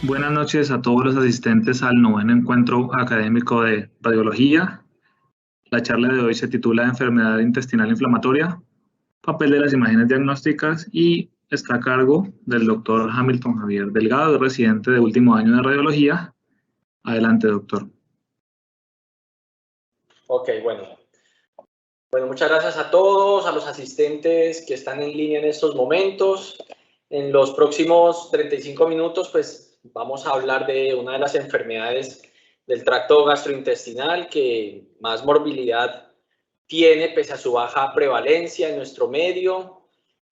Buenas noches a todos los asistentes al noveno encuentro académico de radiología. La charla de hoy se titula Enfermedad intestinal inflamatoria, papel de las imágenes diagnósticas y está a cargo del doctor Hamilton Javier Delgado, residente de último año de radiología. Adelante, doctor. Ok, bueno, muchas gracias a todos, a los asistentes que están en línea en estos momentos. En los próximos 35 minutos, pues vamos a hablar de una de las enfermedades del tracto gastrointestinal que más morbilidad tiene pese a su baja prevalencia en nuestro medio,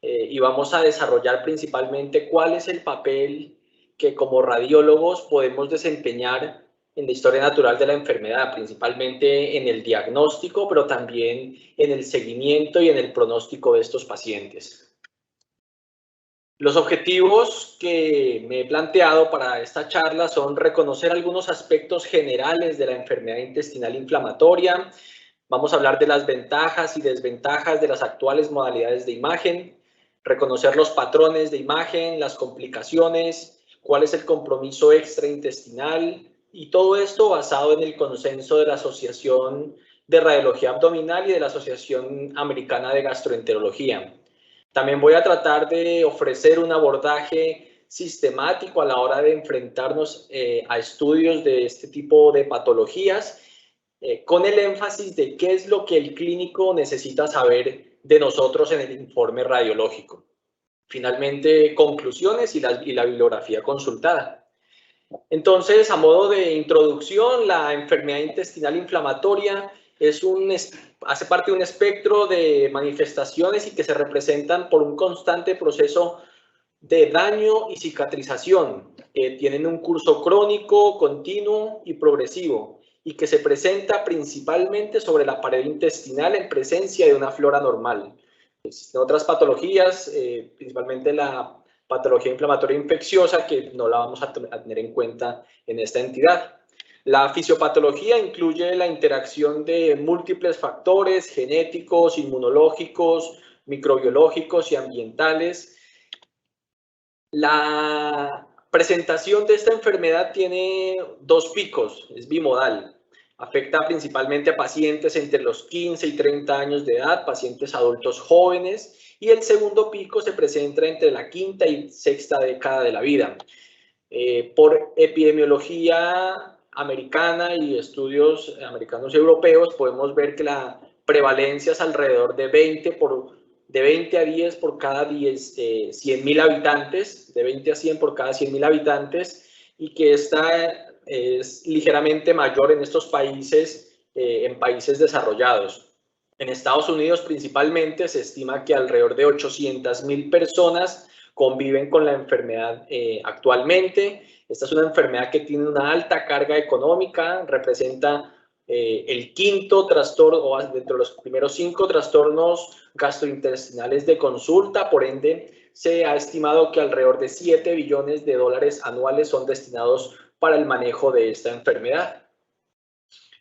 y vamos a desarrollar principalmente cuál es el papel que como radiólogos podemos desempeñar en la historia natural de la enfermedad, principalmente en el diagnóstico, pero también en el seguimiento y en el pronóstico de estos pacientes. Los objetivos que me he planteado para esta charla son reconocer algunos aspectos generales de la enfermedad intestinal inflamatoria. Vamos a hablar de las ventajas y desventajas de las actuales modalidades de imagen, reconocer los patrones de imagen, las complicaciones, cuál es el compromiso extraintestinal, y todo esto basado en el consenso de la Asociación de Radiología Abdominal y de la Asociación Americana de Gastroenterología. También voy a tratar de ofrecer un abordaje sistemático a la hora de enfrentarnos a estudios de este tipo de patologías, con el énfasis de qué es lo que el clínico necesita saber de nosotros en el informe radiológico. Finalmente, conclusiones y la bibliografía consultada. Entonces, a modo de introducción, la enfermedad intestinal inflamatoria hace parte de un espectro de manifestaciones y que se representan por un constante proceso de daño y cicatrización, que tienen un curso crónico, continuo y progresivo, y que se presenta principalmente sobre la pared intestinal en presencia de una flora normal. Existen otras patologías, principalmente la patología inflamatoria infecciosa, que no la vamos a tener en cuenta en esta entidad. La fisiopatología incluye la interacción de múltiples factores genéticos, inmunológicos, microbiológicos y ambientales. La presentación de esta enfermedad tiene dos picos, es bimodal. Afecta principalmente a pacientes entre los 15 y 30 años de edad, pacientes adultos jóvenes, y el segundo pico se presenta entre la quinta y sexta década de la vida. Por epidemiología americana y estudios americanos y europeos, podemos ver que la prevalencia es alrededor de 20 a 10 por cada 100.000 habitantes, de 20 a 100 por cada 100.000 habitantes, y que esta es ligeramente mayor en estos países, en países desarrollados. En Estados Unidos principalmente se estima que alrededor de 800.000 personas conviven con la enfermedad actualmente. Esta es una enfermedad que tiene una alta carga económica, representa el quinto trastorno, o dentro de los primeros 5 trastornos gastrointestinales de consulta. Por ende, se ha estimado que alrededor de 7 billones de dólares anuales son destinados para el manejo de esta enfermedad.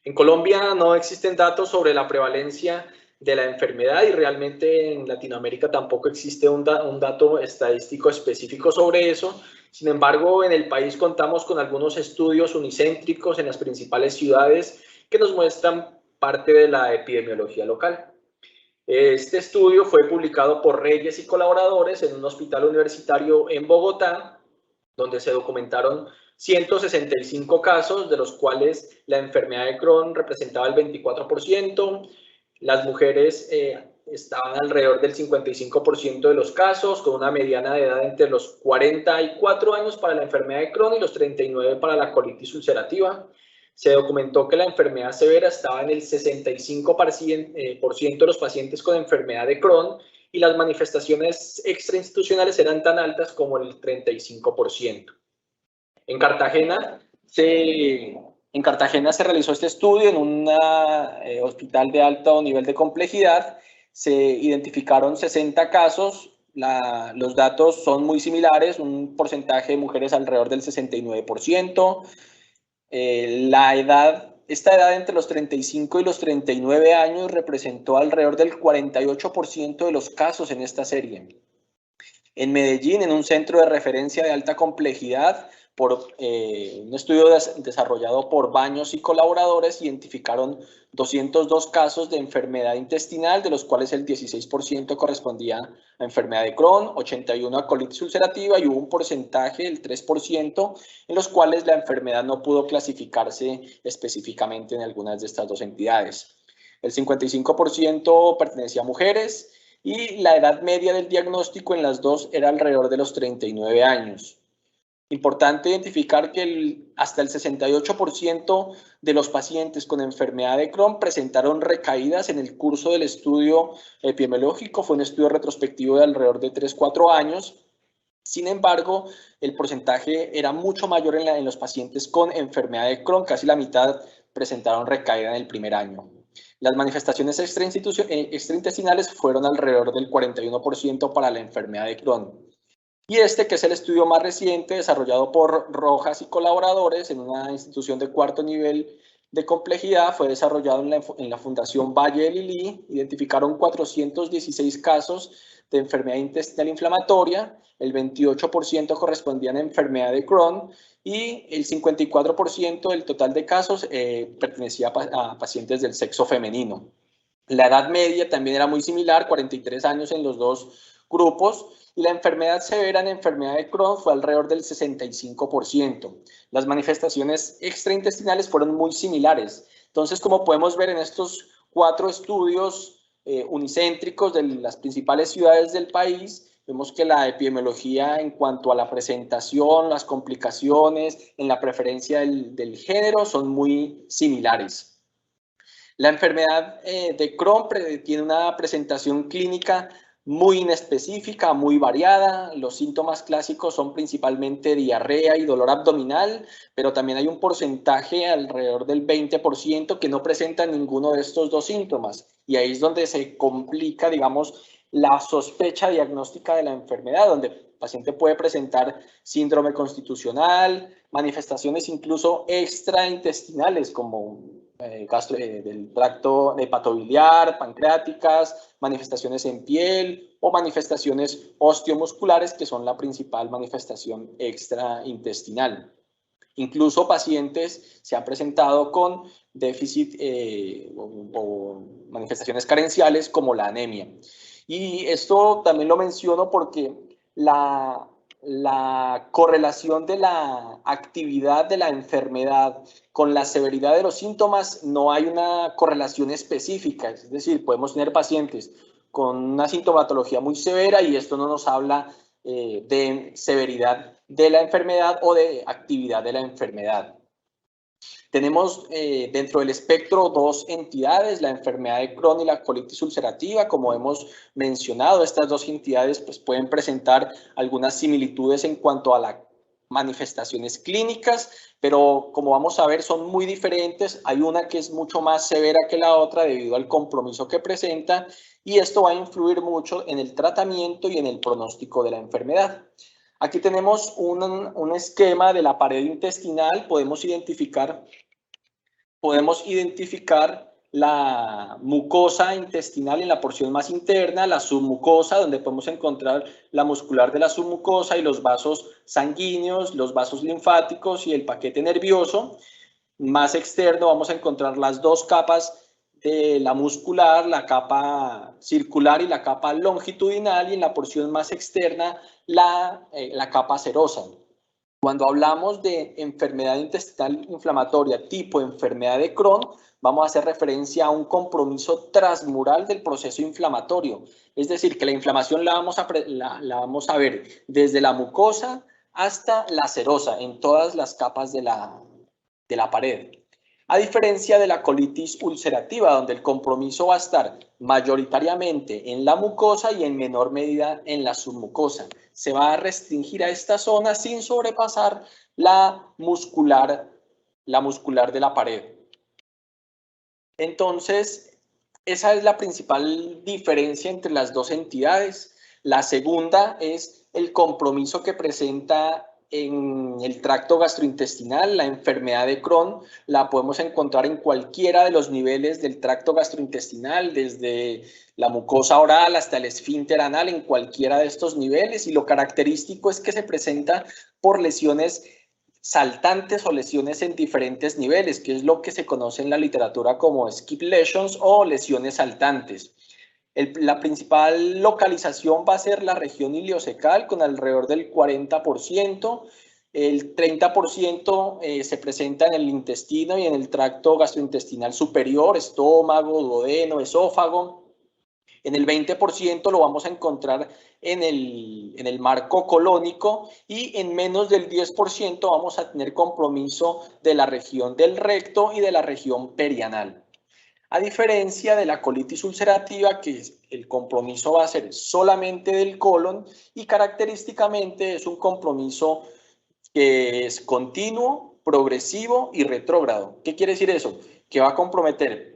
En Colombia no existen datos sobre la prevalencia de la enfermedad, y realmente en Latinoamérica tampoco existe un dato estadístico específico sobre eso. Sin embargo, en el país contamos con algunos estudios unicéntricos en las principales ciudades que nos muestran parte de la epidemiología local. Este estudio fue publicado por Reyes y colaboradores en un hospital universitario en Bogotá, donde se documentaron 165 casos, de los cuales la enfermedad de Crohn representaba el 24%. Las mujeres estaban alrededor del 55% de los casos, con una mediana de edad entre los 44 años para la enfermedad de Crohn y los 39 para la colitis ulcerativa. Se documentó que la enfermedad severa estaba en el 65% de los pacientes con enfermedad de Crohn, y las manifestaciones extrainstitucionales eran tan altas como el 35%. En Cartagena se realizó este estudio en un hospital de alto nivel de complejidad. Se identificaron 60 casos. Los datos son muy similares, un porcentaje de mujeres alrededor del 69%. Esta edad entre los 35 y los 39 años representó alrededor del 48% de los casos en esta serie. En Medellín, en un centro de referencia de alta complejidad, un estudio desarrollado por Baños y colaboradores, identificaron 202 casos de enfermedad intestinal, de los cuales el 16% correspondía a enfermedad de Crohn, 81 a colitis ulcerativa, y hubo un porcentaje del 3% en los cuales la enfermedad no pudo clasificarse específicamente en algunas de estas dos entidades. El 55% pertenecía a mujeres y la edad media del diagnóstico en las dos era alrededor de los 39 años. Importante identificar que hasta el 68% de los pacientes con enfermedad de Crohn presentaron recaídas en el curso del estudio epidemiológico. Fue un estudio retrospectivo de alrededor de 3-4 años. Sin embargo, el porcentaje era mucho mayor en los pacientes con enfermedad de Crohn. Casi la mitad presentaron recaída en el primer año. Las manifestaciones extraintestinales fueron alrededor del 41% para la enfermedad de Crohn. Y que es el estudio más reciente, desarrollado por Rojas y colaboradores en una institución de 4º nivel de complejidad, fue desarrollado en la Fundación Valle de Lili. Identificaron 416 casos de enfermedad intestinal inflamatoria, el 28% correspondían a enfermedad de Crohn y el 54% del total de casos pertenecía a pacientes del sexo femenino. La edad media también era muy similar, 43 años en los dos grupos, y la enfermedad severa en enfermedad de Crohn fue alrededor del 65%. Las manifestaciones extraintestinales fueron muy similares. Entonces, como podemos ver en estos 4 estudios unicéntricos de las principales ciudades del país, vemos que la epidemiología en cuanto a la presentación, las complicaciones, en la preferencia del género son muy similares. La enfermedad de Crohn tiene una presentación clínica muy inespecífica, muy variada. Los síntomas clásicos son principalmente diarrea y dolor abdominal, pero también hay un porcentaje alrededor del 20% que no presenta ninguno de estos dos síntomas. Y ahí es donde se complica, digamos, la sospecha diagnóstica de la enfermedad, donde el paciente puede presentar síndrome constitucional, manifestaciones incluso extraintestinales como del tracto hepatobiliar, pancreáticas, manifestaciones en piel o manifestaciones osteomusculares, que son la principal manifestación extraintestinal. Incluso pacientes se han presentado con déficit o manifestaciones carenciales como la anemia. Y esto también lo menciono porque la correlación de la actividad de la enfermedad con la severidad de los síntomas no hay una correlación específica. Es decir, podemos tener pacientes con una sintomatología muy severa y esto no nos habla de severidad de la enfermedad o de actividad de la enfermedad. Tenemos dentro del espectro dos entidades, la enfermedad de Crohn y la colitis ulcerativa. Como hemos mencionado, estas dos entidades pues, pueden presentar algunas similitudes en cuanto a las manifestaciones clínicas, pero como vamos a ver son muy diferentes. Hay una que es mucho más severa que la otra debido al compromiso que presenta y esto va a influir mucho en el tratamiento y en el pronóstico de la enfermedad. Aquí tenemos un esquema de la pared intestinal. Podemos identificar la mucosa intestinal en la porción más interna, la submucosa, donde podemos encontrar la muscular de la submucosa y los vasos sanguíneos, los vasos linfáticos y el paquete nervioso. Más externo vamos a encontrar las dos capas de la muscular, la capa circular y la capa longitudinal, y en la porción más externa la capa serosa. Cuando hablamos de enfermedad intestinal inflamatoria tipo enfermedad de Crohn, vamos a hacer referencia a un compromiso transmural del proceso inflamatorio. Es decir, que la inflamación la vamos a ver desde la mucosa hasta la serosa, en todas las capas de la pared. A diferencia de la colitis ulcerativa, donde el compromiso va a estar mayoritariamente en la mucosa y en menor medida en la submucosa. Se va a restringir a esta zona sin sobrepasar la muscular de la pared. Entonces, esa es la principal diferencia entre las dos entidades. La segunda es el compromiso que presenta en el tracto gastrointestinal. La enfermedad de Crohn la podemos encontrar en cualquiera de los niveles del tracto gastrointestinal, desde la mucosa oral hasta el esfínter anal, en cualquiera de estos niveles, y lo característico es que se presenta por lesiones saltantes o lesiones en diferentes niveles, que es lo que se conoce en la literatura como skip lesions o lesiones saltantes. La principal localización va a ser la región iliocecal con alrededor del 40%. El 30% se presenta en el intestino y en el tracto gastrointestinal superior, estómago, duodeno, esófago. En el 20% lo vamos a encontrar en el marco colónico y en menos del 10% vamos a tener compromiso de la región del recto y de la región perianal. A diferencia de la colitis ulcerativa, que el compromiso va a ser solamente del colon y característicamente es un compromiso que es continuo, progresivo y retrógrado. ¿Qué quiere decir eso? Que va a comprometer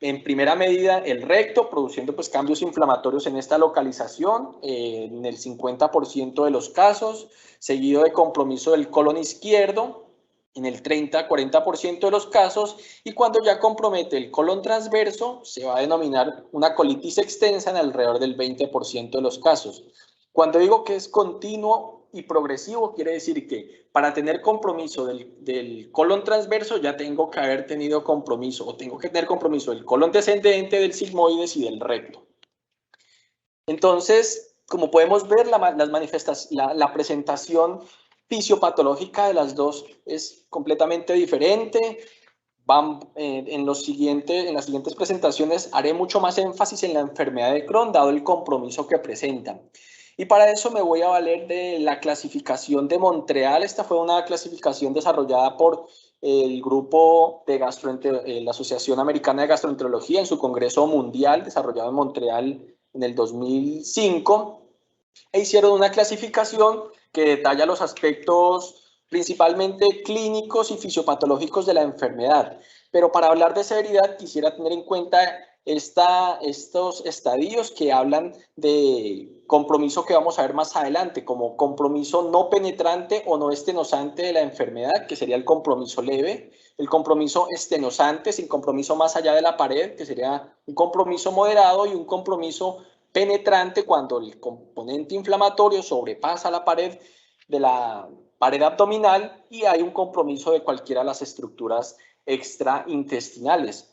en primera medida el recto, produciendo pues cambios inflamatorios en esta localización, en el 50% de los casos, seguido de compromiso del colon izquierdo, en el 30-40% de los casos, y cuando ya compromete el colon transverso, se va a denominar una colitis extensa en alrededor del 20% de los casos. Cuando digo que es continuo y progresivo, quiere decir que para tener compromiso del colon transverso ya tengo que haber tenido compromiso, o tengo que tener compromiso del colon descendente, del sigmoides y del recto. Entonces, como podemos ver, la presentación fisiopatológica de las dos es completamente diferente. En las siguientes presentaciones haré mucho más énfasis en la enfermedad de Crohn, dado el compromiso que presentan. Y para eso me voy a valer de la clasificación de Montreal. Esta fue una clasificación desarrollada por el grupo de la Asociación Americana de Gastroenterología en su Congreso Mundial, desarrollado en Montreal en el 2005, e hicieron una clasificación que detalla los aspectos principalmente clínicos y fisiopatológicos de la enfermedad. Pero para hablar de severidad quisiera tener en cuenta estos estadios que hablan de compromiso que vamos a ver más adelante, como compromiso no penetrante o no estenosante de la enfermedad, que sería el compromiso leve, el compromiso estenosante sin compromiso más allá de la pared, que sería un compromiso moderado, y un compromiso penetrante cuando el componente inflamatorio sobrepasa la pared de la pared abdominal y hay un compromiso de cualquiera de las estructuras extraintestinales.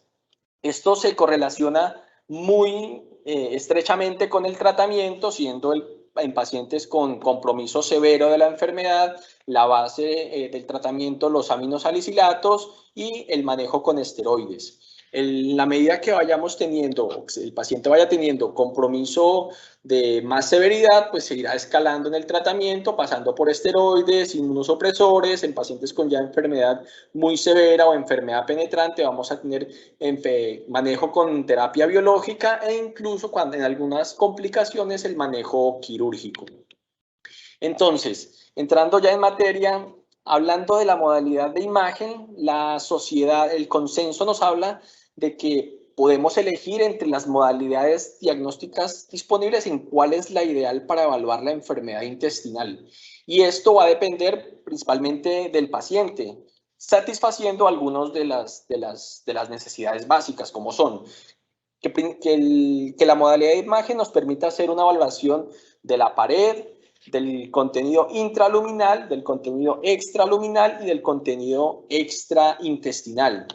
Esto se correlaciona muy estrechamente con el tratamiento, siendo en pacientes con compromiso severo de la enfermedad, la base del tratamiento, los aminosalicilatos y el manejo con esteroides. En la medida que vayamos teniendo, el paciente vaya teniendo compromiso de más severidad, pues se irá escalando en el tratamiento, pasando por esteroides, inmunosupresores. En pacientes con ya enfermedad muy severa o enfermedad penetrante vamos a tener manejo con terapia biológica e incluso cuando en algunas complicaciones el manejo quirúrgico. Entonces, entrando ya en materia, hablando de la modalidad de imagen, la sociedad, el consenso nos habla de que podemos elegir entre las modalidades diagnósticas disponibles en cuál es la ideal para evaluar la enfermedad intestinal. Y esto va a depender principalmente del paciente, satisfaciendo algunas de las necesidades básicas, como son que la modalidad de imagen nos permita hacer una evaluación de la pared, del contenido intraluminal, del contenido extraluminal y del contenido extraintestinal,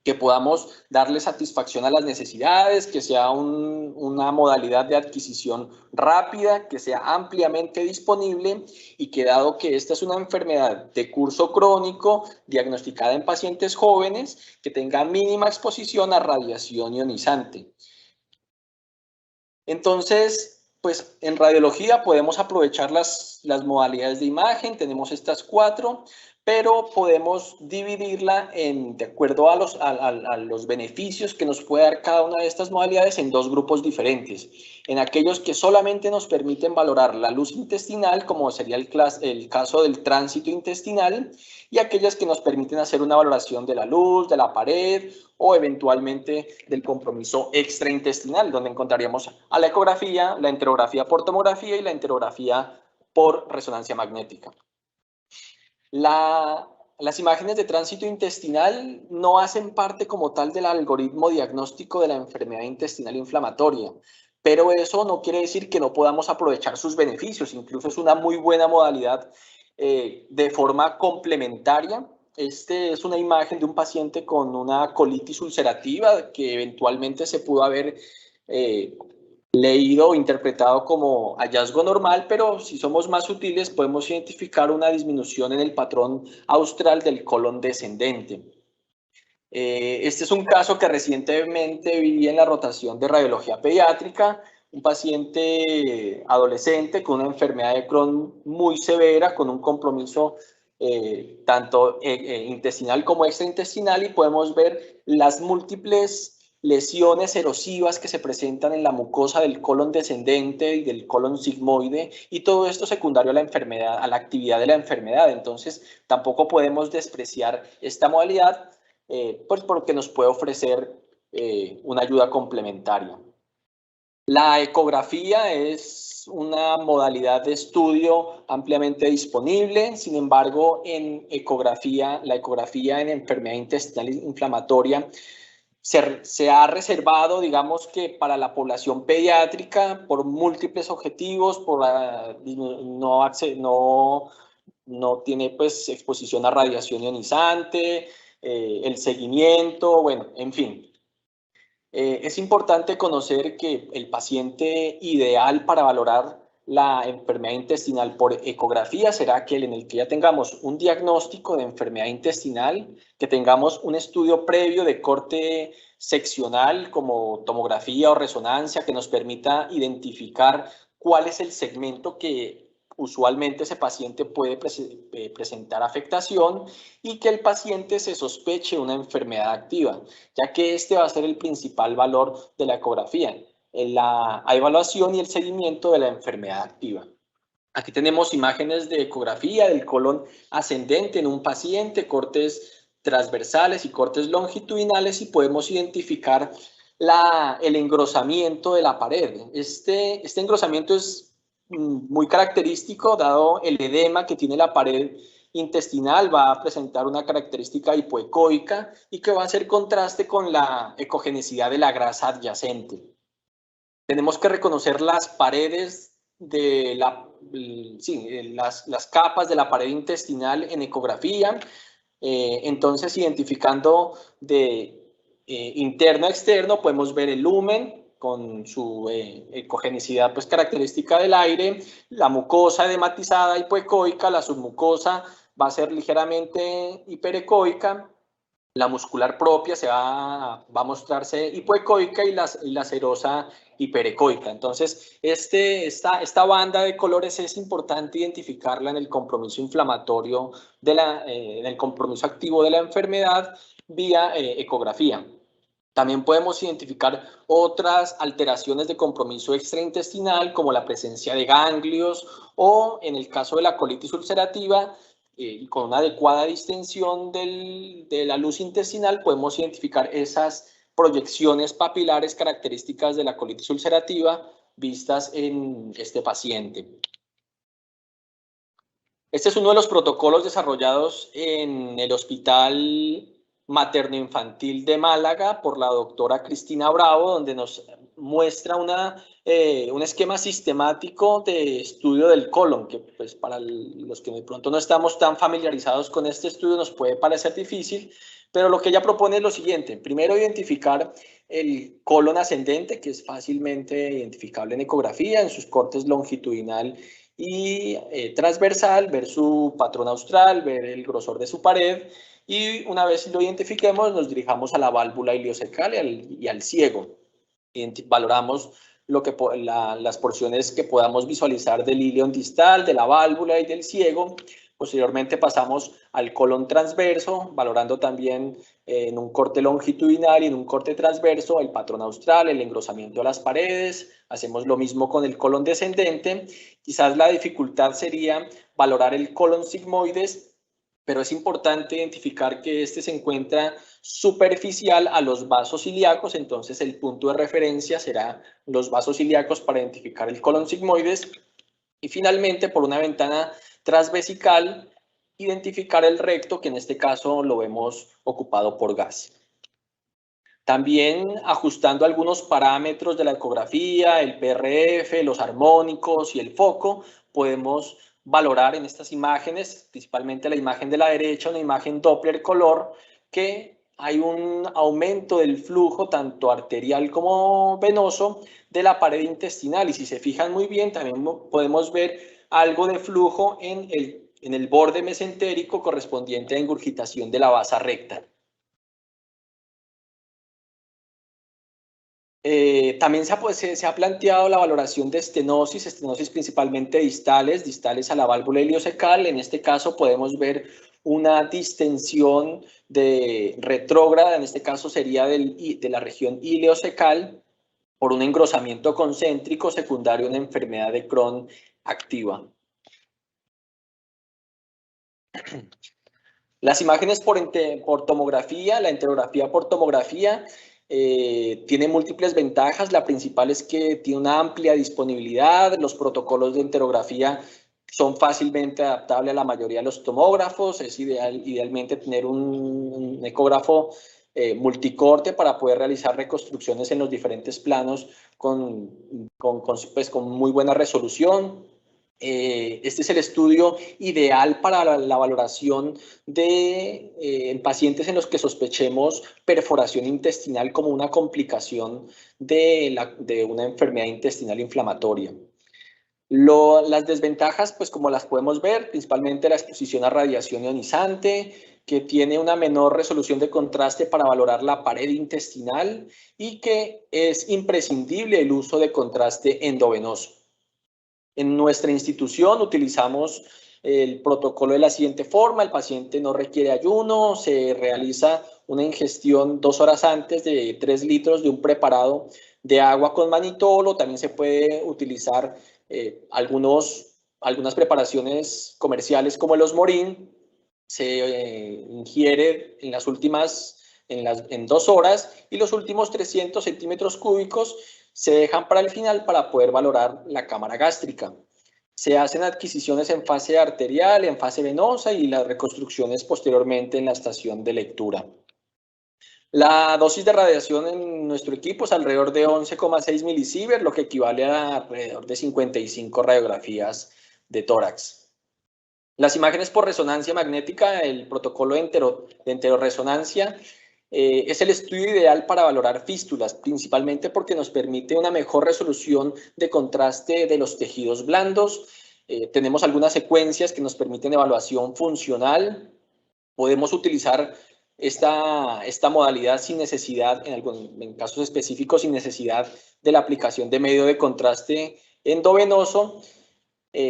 que podamos darle satisfacción a las necesidades, que sea una modalidad de adquisición rápida, que sea ampliamente disponible y que, dado que esta es una enfermedad de curso crónico diagnosticada en pacientes jóvenes, que tenga mínima exposición a radiación ionizante. Entonces, pues en radiología podemos aprovechar las modalidades de imagen, tenemos estas 4, pero podemos dividirla de acuerdo a los beneficios que nos puede dar cada una de estas modalidades en 2 grupos diferentes. En aquellos que solamente nos permiten valorar la luz intestinal, como sería el caso del tránsito intestinal, y aquellas que nos permiten hacer una valoración de la luz, de la pared o eventualmente del compromiso extraintestinal, donde encontraríamos a la ecografía, la enterografía por tomografía y la enterografía por resonancia magnética. Las imágenes de tránsito intestinal no hacen parte como tal del algoritmo diagnóstico de la enfermedad intestinal inflamatoria, pero eso no quiere decir que no podamos aprovechar sus beneficios. Incluso es una muy buena modalidad de forma complementaria. Este es una imagen de un paciente con una colitis ulcerativa que eventualmente se pudo haber leído o interpretado como hallazgo normal, pero si somos más sutiles podemos identificar una disminución en el patrón austral del colon descendente. Este es un caso que recientemente vi en la rotación de radiología pediátrica, un paciente adolescente con una enfermedad de Crohn muy severa, con un compromiso tanto intestinal como extraintestinal, y podemos ver las múltiples lesiones erosivas que se presentan en la mucosa del colon descendente y del colon sigmoide, y todo esto secundario a la enfermedad, a la actividad de la enfermedad. Entonces, tampoco podemos despreciar esta modalidad, pues porque nos puede ofrecer una ayuda complementaria. La ecografía es una modalidad de estudio ampliamente disponible. Sin embargo, la ecografía en enfermedad intestinal inflamatoria se ha reservado, digamos que para la población pediátrica, por múltiples objetivos, no tiene pues exposición a radiación ionizante, el seguimiento, bueno, en fin. Es importante conocer que el paciente ideal para valorar la enfermedad intestinal por ecografía será aquel en el que ya tengamos un diagnóstico de enfermedad intestinal, que tengamos un estudio previo de corte seccional como tomografía o resonancia que nos permita identificar cuál es el segmento que usualmente ese paciente puede presentar afectación, y que el paciente se sospeche una enfermedad activa, ya que este va a ser el principal valor de la ecografía, en la evaluación y el seguimiento de la enfermedad activa. Aquí tenemos imágenes de ecografía del colon ascendente en un paciente, cortes transversales y cortes longitudinales, y podemos identificar el engrosamiento de la pared. Este engrosamiento es muy característico dado el edema que tiene la pared intestinal. Va a presentar una característica hipoecoica y que va a hacer contraste con la ecogenicidad de la grasa adyacente. Tenemos que reconocer las paredes de las capas de la pared intestinal en ecografía. Entonces, identificando de interno a externo, podemos ver el lumen con su ecogenicidad pues característica del aire, la mucosa edematizada hipoecoica, la submucosa va a ser ligeramente hiperecoica, la muscular propia va a mostrarse hipoecoica y la serosa hiperecoica. Entonces, esta banda de colores es importante identificarla en el compromiso inflamatorio, en el compromiso activo de la enfermedad vía ecografía. También podemos identificar otras alteraciones de compromiso extraintestinal, como la presencia de ganglios, o en el caso de la colitis ulcerativa, y con una adecuada distensión de la luz intestinal, podemos identificar esas proyecciones papilares características de la colitis ulcerativa vistas en este paciente. Este es uno de los protocolos desarrollados en el Hospital Materno-Infantil de Málaga por la doctora Cristina Bravo, donde nos muestra un esquema sistemático de estudio del colon, que pues para los que de pronto no estamos tan familiarizados con este estudio nos puede parecer difícil, pero lo que ella propone es lo siguiente: primero, identificar el colon ascendente, que es fácilmente identificable en ecografía, en sus cortes longitudinal y transversal, ver su patrón austral, ver el grosor de su pared, y una vez lo identifiquemos nos dirijamos a la válvula iliocecal y al ciego. Valoramos las porciones que podamos visualizar del ilion distal, de la válvula y del ciego. Posteriormente pasamos al colon transverso, valorando también en un corte longitudinal y en un corte transverso el patrón austral, el engrosamiento de las paredes. Hacemos lo mismo con el colon descendente. Quizás la dificultad sería valorar el colon sigmoides, pero es importante identificar que este se encuentra superficial a los vasos ilíacos, entonces el punto de referencia será los vasos ilíacos para identificar el colon sigmoides. Y finalmente, por una ventana transvesical, identificar el recto, que en este caso lo vemos ocupado por gas. También ajustando algunos parámetros de la ecografía, el PRF, los armónicos y el foco, podemos valorar en estas imágenes, principalmente la imagen de la derecha, una imagen Doppler color, que hay un aumento del flujo tanto arterial como venoso de la pared intestinal, y si se fijan muy bien también podemos ver algo de flujo en el borde mesentérico correspondiente a ingurgitación de la vasa recta. También se ha planteado la valoración de estenosis principalmente distales a la válvula iliocecal. En este caso podemos ver una distensión retrógrada, en este caso sería de la región iliocecal, por un engrosamiento concéntrico secundario a una enfermedad de Crohn activa. Las imágenes por tomografía, la enterografía por tomografía, tiene múltiples ventajas. La principal es que tiene una amplia disponibilidad. Los protocolos de enterografía son fácilmente adaptables a la mayoría de los tomógrafos. Es idealmente tener un ecógrafo multicorte para poder realizar reconstrucciones en los diferentes planos con muy buena resolución. Este es el estudio ideal para la valoración en pacientes en los que sospechemos perforación intestinal como una complicación de una enfermedad intestinal inflamatoria. Las desventajas, pues como las podemos ver, principalmente la exposición a radiación ionizante, que tiene una menor resolución de contraste para valorar la pared intestinal y que es imprescindible el uso de contraste endovenoso. En nuestra institución utilizamos el protocolo de la siguiente forma: el paciente no requiere ayuno, se realiza una ingestión 2 horas antes de 3 litros de un preparado de agua con manitol. También se puede utilizar algunas preparaciones comerciales como el osmorin. Se ingiere en 2 horas, y los últimos 300 centímetros cúbicos se dejan para el final para poder valorar la cámara gástrica. Se hacen adquisiciones en fase arterial, en fase venosa, y las reconstrucciones posteriormente en la estación de lectura. La dosis de radiación en nuestro equipo es alrededor de 11,6 milisievert, lo que equivale a alrededor de 55 radiografías de tórax. Las imágenes por resonancia magnética, el protocolo de enteroresonancia, es el estudio ideal para valorar fístulas, principalmente porque nos permite una mejor resolución de contraste de los tejidos blandos. Tenemos algunas secuencias que nos permiten evaluación funcional. Podemos utilizar esta modalidad sin necesidad, en casos específicos, sin necesidad de la aplicación de medio de contraste endovenoso.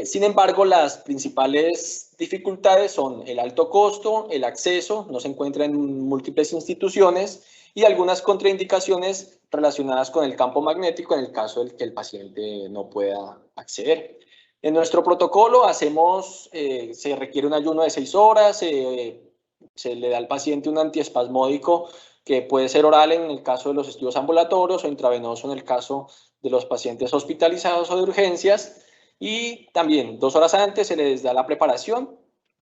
Sin embargo, las principales dificultades son el alto costo, el acceso, no se encuentra en múltiples instituciones, y algunas contraindicaciones relacionadas con el campo magnético en el caso de que el paciente no pueda acceder. En nuestro protocolo se requiere un ayuno de 6 horas, se le da al paciente un antiespasmódico que puede ser oral en el caso de los estudios ambulatorios o intravenoso en el caso de los pacientes hospitalizados o de urgencias. Y también 2 horas antes se les da la preparación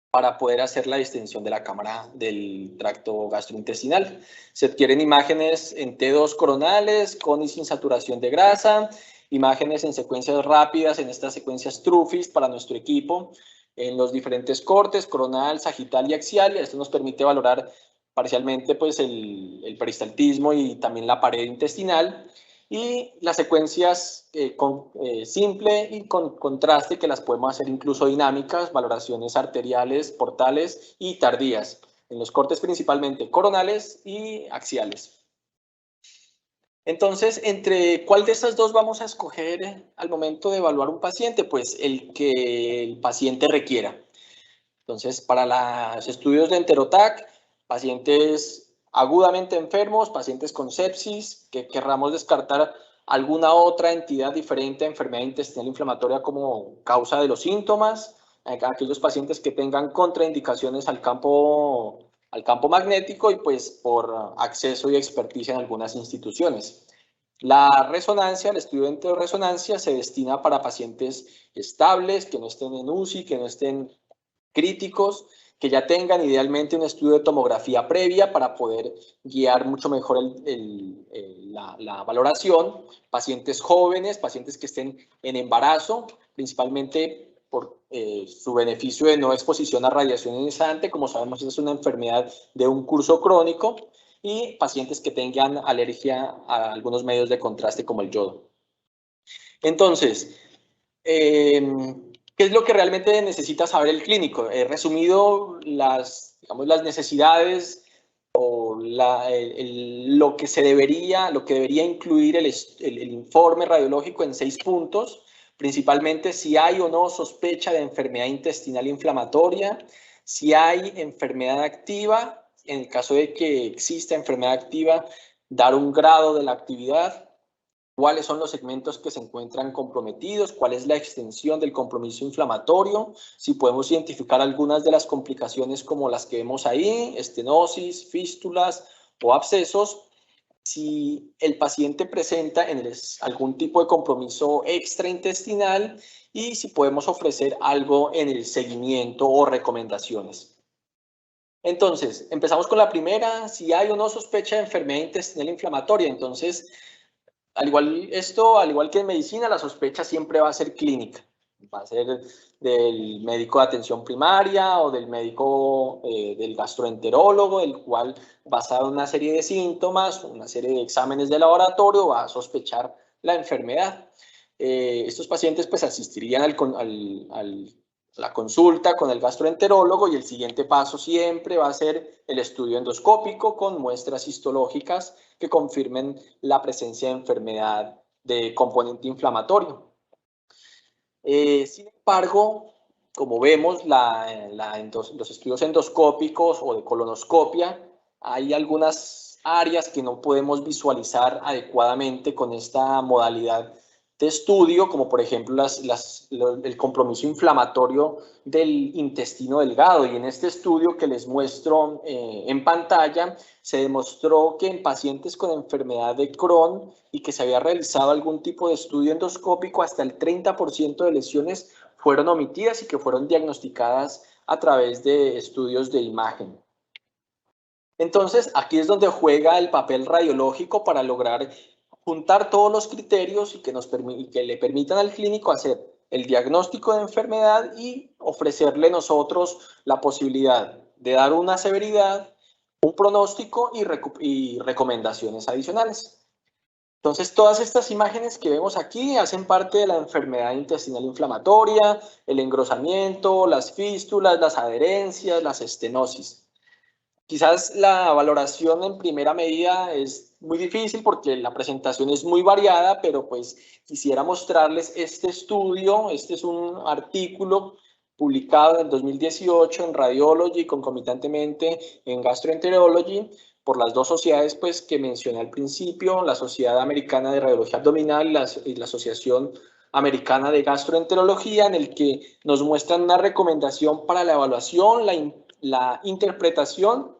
para poder hacer la distensión de la cámara del tracto gastrointestinal. Se adquieren imágenes en T2 coronales con y sin saturación de grasa, imágenes en secuencias rápidas, en estas secuencias TrueFist para nuestro equipo, en los diferentes cortes, coronal, sagital y axial. Esto nos permite valorar parcialmente pues, el peristaltismo y también la pared intestinal. Y las secuencias simple y con contraste, que las podemos hacer incluso dinámicas, valoraciones arteriales, portales y tardías, en los cortes principalmente coronales y axiales. Entonces, ¿entre cuál de estas dos vamos a escoger al momento de evaluar un paciente? Pues el que el paciente requiera. Entonces, para los estudios de Enterotac, pacientes agudamente enfermos, pacientes con sepsis, que querramos descartar alguna otra entidad diferente a enfermedad intestinal inflamatoria como causa de los síntomas, aquellos pacientes que tengan contraindicaciones al campo magnético y pues por acceso y experticia en algunas instituciones. La resonancia, el estudio de enteroresonancia, se destina para pacientes estables, que no estén en UCI, que no estén críticos, que ya tengan idealmente un estudio de tomografía previa para poder guiar mucho mejor la valoración. Pacientes jóvenes, pacientes que estén en embarazo, principalmente por su beneficio de no exposición a radiación ionizante. Como sabemos, es una enfermedad de un curso crónico, y pacientes que tengan alergia a algunos medios de contraste como el yodo. Entonces, ¿qué es lo que realmente necesita saber el clínico? He resumido las necesidades o lo que debería incluir el informe radiológico en 6 puntos, principalmente si hay o no sospecha de enfermedad intestinal inflamatoria, si hay enfermedad activa, en el caso de que exista enfermedad activa, dar un grado de la actividad, cuáles son los segmentos que se encuentran comprometidos, cuál es la extensión del compromiso inflamatorio, si podemos identificar algunas de las complicaciones como las que vemos ahí, estenosis, fístulas o abscesos, si el paciente presenta algún tipo de compromiso extraintestinal y si podemos ofrecer algo en el seguimiento o recomendaciones. Entonces, empezamos con la primera, si hay o no sospecha de enfermedad intestinal inflamatoria. Entonces, al igual que en medicina, la sospecha siempre va a ser clínica. Va a ser del médico de atención primaria o del médico del gastroenterólogo, el cual, basado en una serie de síntomas, una serie de exámenes de laboratorio, va a sospechar la enfermedad. Estos pacientes pues asistirían a la consulta con el gastroenterólogo, y el siguiente paso siempre va a ser el estudio endoscópico con muestras histológicas que confirmen la presencia de enfermedad de componente inflamatorio. Sin embargo, como vemos, los estudios endoscópicos o de colonoscopia, hay algunas áreas que no podemos visualizar adecuadamente con esta modalidad de estudio, como por ejemplo el compromiso inflamatorio del intestino delgado. Y en este estudio que les muestro en pantalla, se demostró que en pacientes con enfermedad de Crohn y que se había realizado algún tipo de estudio endoscópico, hasta el 30% de lesiones fueron omitidas y que fueron diagnosticadas a través de estudios de imagen. Entonces, aquí es donde juega el papel radiológico para lograr juntar todos los criterios y que le permitan al clínico hacer el diagnóstico de enfermedad y ofrecerle nosotros la posibilidad de dar una severidad, un pronóstico y recomendaciones adicionales. Entonces, todas estas imágenes que vemos aquí hacen parte de la enfermedad intestinal inflamatoria, el engrosamiento, las fístulas, las adherencias, las estenosis. Quizás la valoración en primera medida es muy difícil porque la presentación es muy variada, pero pues quisiera mostrarles este estudio. Este es un artículo publicado en 2018 en Radiology y concomitantemente en Gastroenterology por las dos sociedades pues que mencioné al principio, la Sociedad Americana de Radiología Abdominal y la Asociación Americana de Gastroenterología, en el que nos muestran una recomendación para la evaluación, la interpretación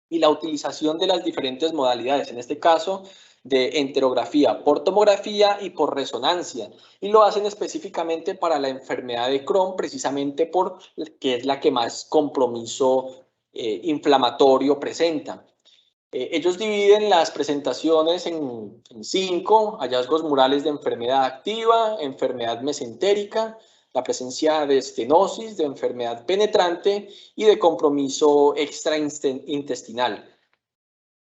y la utilización de las diferentes modalidades, en este caso de enterografía por tomografía y por resonancia, y lo hacen específicamente para la enfermedad de Crohn, precisamente porque es la que más compromiso inflamatorio presenta. Ellos dividen las presentaciones en 5: hallazgos murales de enfermedad activa, enfermedad mesentérica, la presencia de estenosis, de enfermedad penetrante y de compromiso extraintestinal.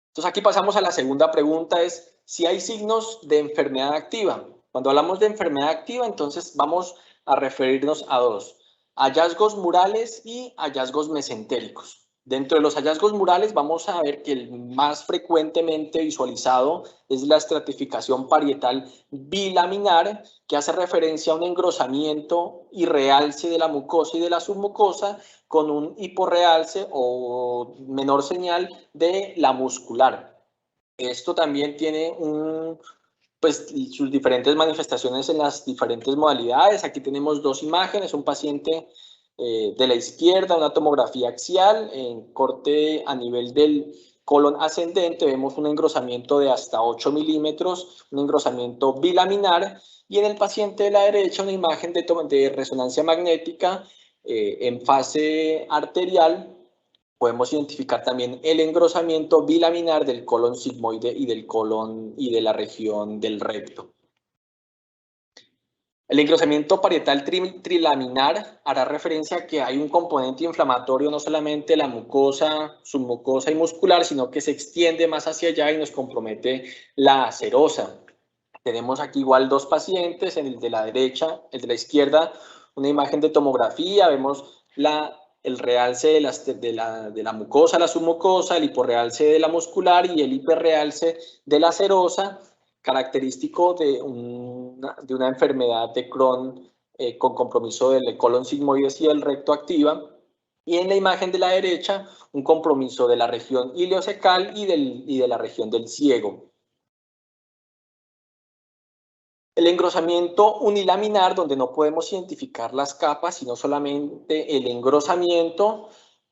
Entonces aquí pasamos a la segunda pregunta, es si hay signos de enfermedad activa. Cuando hablamos de enfermedad activa, entonces vamos a referirnos a dos: hallazgos murales y hallazgos mesentéricos. Dentro de los hallazgos murales vamos a ver que el más frecuentemente visualizado es la estratificación parietal bilaminar, que hace referencia a un engrosamiento y realce de la mucosa y de la submucosa con un hiporrealce o menor señal de la muscular. Esto también tiene sus diferentes manifestaciones en las diferentes modalidades. Aquí tenemos dos imágenes, un paciente de la izquierda, una tomografía axial, en corte a nivel del colon ascendente, vemos un engrosamiento de hasta 8 milímetros, un engrosamiento bilaminar, y en el paciente de la derecha una imagen de resonancia magnética en fase arterial. Podemos identificar también el engrosamiento bilaminar del colon sigmoide y del colon y de la región del recto. El engrosamiento parietal trilaminar hará referencia a que hay un componente inflamatorio no solamente la mucosa, submucosa y muscular, sino que se extiende más hacia allá y nos compromete la serosa. Tenemos aquí igual dos pacientes, el de la derecha, el de la izquierda, una imagen de tomografía, vemos el realce de la mucosa, la submucosa, el hiporrealce de la muscular y el hiperrealce de la serosa, característico de una enfermedad de Crohn con compromiso del colon sigmoides y del recto activa. Y en la imagen de la derecha, un compromiso de la región ileocecal y de la región del ciego. El engrosamiento unilaminar, donde no podemos identificar las capas, sino solamente el engrosamiento,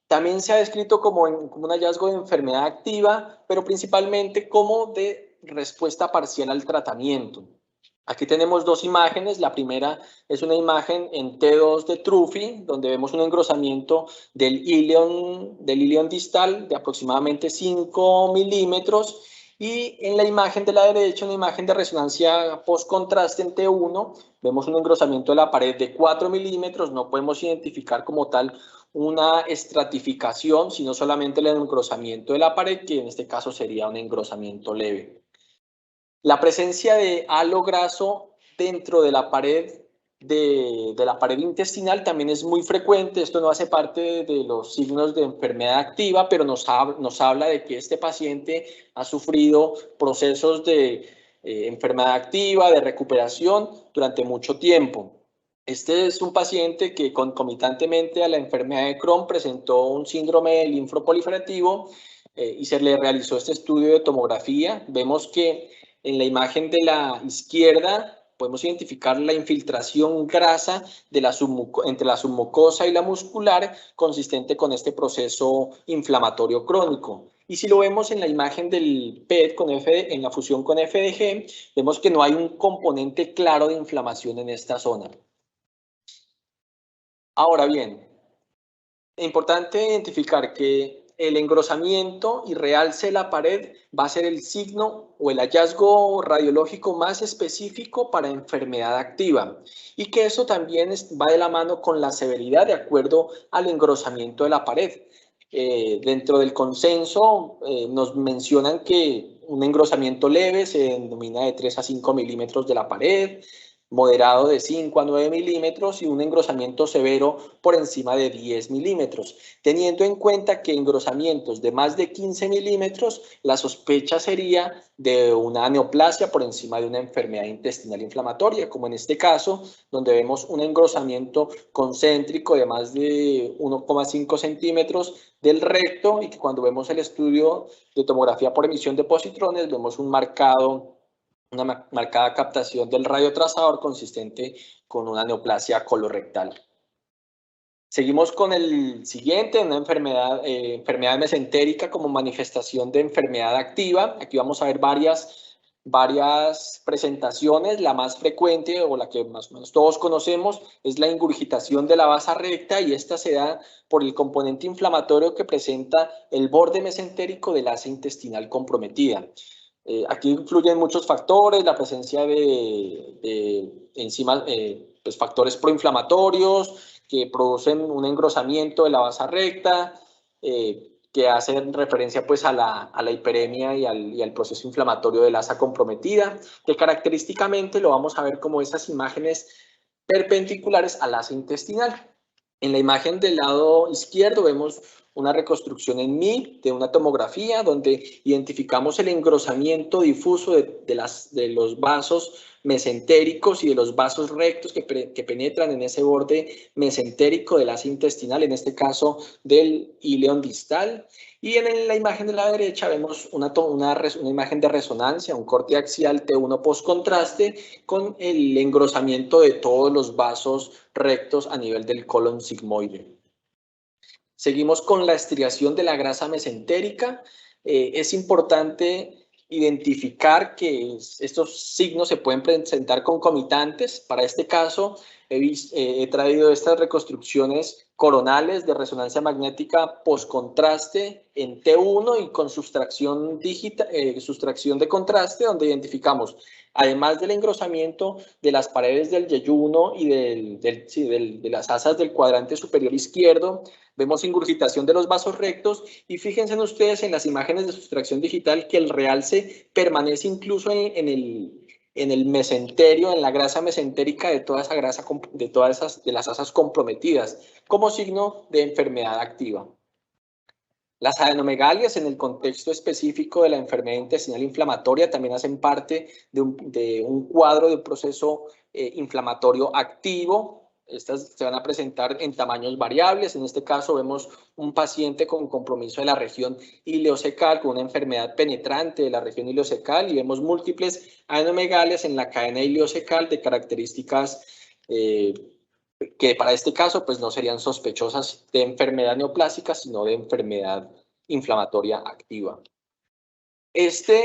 también se ha descrito como un hallazgo de enfermedad activa, pero principalmente como de respuesta parcial al tratamiento. Aquí tenemos dos imágenes. La primera es una imagen en T2 de Trufi, donde vemos un engrosamiento del ilion distal de aproximadamente 5 milímetros. Y en la imagen de la derecha, una imagen de resonancia post-contraste en T1, vemos un engrosamiento de la pared de 4 milímetros. No podemos identificar como tal una estratificación, sino solamente el engrosamiento de la pared, que en este caso sería un engrosamiento leve. La presencia de halo graso dentro de la pared la pared intestinal también es muy frecuente. Esto no hace parte de los signos de enfermedad activa, pero nos habla de que este paciente ha sufrido procesos de enfermedad activa, de recuperación durante mucho tiempo. Este es un paciente que concomitantemente a la enfermedad de Crohn presentó un síndrome linfoproliferativo y se le realizó este estudio de tomografía. Vemos que en la imagen de la izquierda podemos identificar la infiltración grasa entre la submucosa y la muscular consistente con este proceso inflamatorio crónico. Y si lo vemos en la imagen del PET en la fusión con FDG, vemos que no hay un componente claro de inflamación en esta zona. Ahora bien, es importante identificar que el engrosamiento y realce de la pared va a ser el signo o el hallazgo radiológico más específico para enfermedad activa y que eso también va de la mano con la severidad de acuerdo al engrosamiento de la pared. Dentro del consenso nos mencionan que un engrosamiento leve se denomina de 3 a 5 milímetros de la pared, moderado de 5 a 9 milímetros y un engrosamiento severo por encima de 10 milímetros. Teniendo en cuenta que engrosamientos de más de 15 milímetros, la sospecha sería de una neoplasia por encima de una enfermedad intestinal inflamatoria, como en este caso, donde vemos un engrosamiento concéntrico de más de 1,5 centímetros del recto y que cuando vemos el estudio de tomografía por emisión de positrones, vemos una marcada captación del radiotrazador consistente con una neoplasia colorectal. Seguimos con el siguiente, una enfermedad mesentérica como manifestación de enfermedad activa. Aquí vamos a ver varias presentaciones. La más frecuente o la que más o menos todos conocemos es la ingurgitación de la basa recta y esta se da por el componente inflamatorio que presenta el borde mesentérico del asa intestinal comprometida. Aquí influyen muchos factores, la presencia de enzimas, pues factores proinflamatorios que producen un engrosamiento de la basa recta, que hacen referencia pues a la hiperemia y al proceso inflamatorio del asa comprometida, que característicamente lo vamos a ver como esas imágenes perpendiculares al asa intestinal. En la imagen del lado izquierdo vemos una reconstrucción en MI de una tomografía donde identificamos el engrosamiento difuso de los vasos mesentéricos y de los vasos rectos que penetran en ese borde mesentérico del asa intestinal, en este caso del ilion distal. Y en la imagen de la derecha vemos una imagen de resonancia, un corte axial T1 post-contraste con el engrosamiento de todos los vasos rectos a nivel del colon sigmoide. Seguimos con la estriación de la grasa mesentérica. Es importante identificar que estos signos se pueden presentar concomitantes. Para este caso, he traído estas reconstrucciones coronales de resonancia magnética post-contraste en T1 y con sustracción de contraste, donde identificamos, además del engrosamiento de las paredes del yeyuno y de las asas del cuadrante superior izquierdo, vemos ingurgitación de los vasos rectos y fíjense ustedes en las imágenes de sustracción digital que el realce permanece incluso en el mesenterio, en la grasa mesentérica de toda esa grasa, de las asas comprometidas, como signo de enfermedad activa. Las adenomegalias, en el contexto específico de la enfermedad intestinal inflamatoria, también hacen parte de un cuadro de un proceso inflamatorio activo. Estas se van a presentar en tamaños variables. En este caso vemos un paciente con compromiso de la región ileocecal, con una enfermedad penetrante de la región ileocecal, y vemos múltiples adenomegalias en la cadena ileocecal de características que para este caso pues no serían sospechosas de enfermedad neoplásica, sino de enfermedad inflamatoria activa.